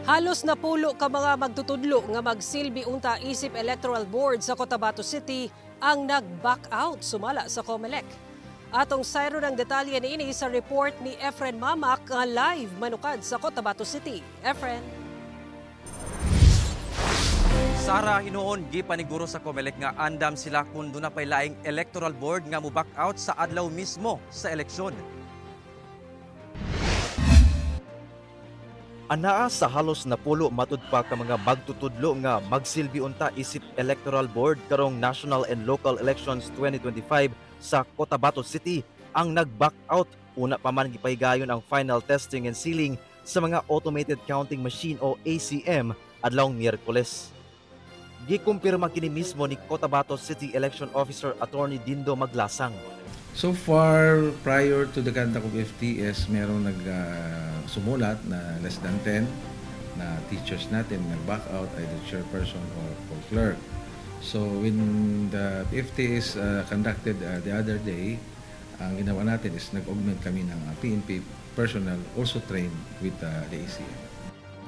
Halos napulo ka mga magtutudlo nga magsilbi unta isip electoral board sa Cotabato City ang nag-back out sumala sa COMELEC. Atong sayro ng detalye niini sa report ni Efren Mamak nga live manukad sa Cotabato City. Efren. Sara, hinuon gipaniguro sa COMELEC nga andam sila kung doon na pay laing electoral board nga mo back out sa adlaw mismo sa eleksyon. Anaa sa halos napulo matud pa ka mga magtutudlo nga magsilbi unta isip electoral board karong National and Local Elections 2025 sa Cotabato City ang nag-back out. Una pa man gipahigayon ang final testing and sealing sa mga automated counting machine o ACM adlawng Miyerkules. Gikumpirma kini mismo ni Cotabato City Election Officer Attorney Dindo Maglasang. So far, prior to the conduct of FTS, merong sumulat na less than 10 na teachers natin nag-back out, either chairperson or clerk. So when the FTS conducted the other day, ang ginawa natin is nag-augment kami ng PNP personnel also trained with the ACM.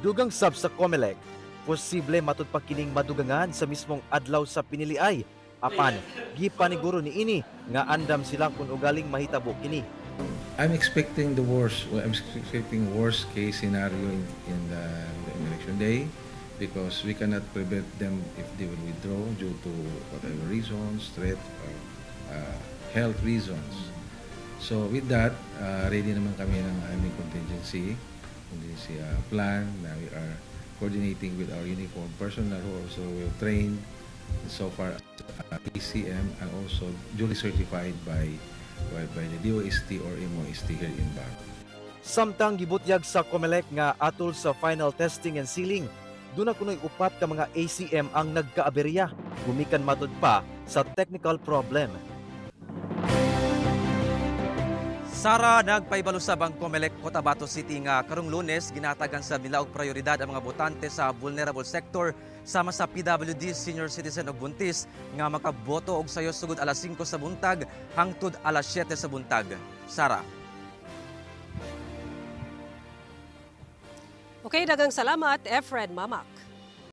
Dugang sab sa COMELEC, posible matud pa kining madugangan sa mismong adlaw sa piniliay. Apan, gipaniguro ni ini nga andam sila kung ugaling mahitabo kini. I'm expecting the worst. I'm expecting worst case scenario in the election day because we cannot prevent them if they will withdraw due to whatever reasons, threat or health reasons. So with that, ready naman kami ng aming contingency plan. Now we are coordinating with our uniformed personnel who also will train so far ACM and also duly certified by the DOST or MOST here in Bago. Samtang gibutyag sa COMELEC nga atol sa final testing and sealing, doon na kuno'y upat ka mga ACM ang nagkaaberya, gumikan matud pa sa technical problem. Sara, nagpaibalusab ang COMELEC Cotabato City nga karong Lunes ginatagan sa nila og prioridad ang mga botante sa vulnerable sector sama sa PWD senior citizen og buntis nga makaboto og sayo sugod alas 5 sa buntag hangtod alas 7 sa buntag. Sara. Okay, daghang salamat Efren Mamak.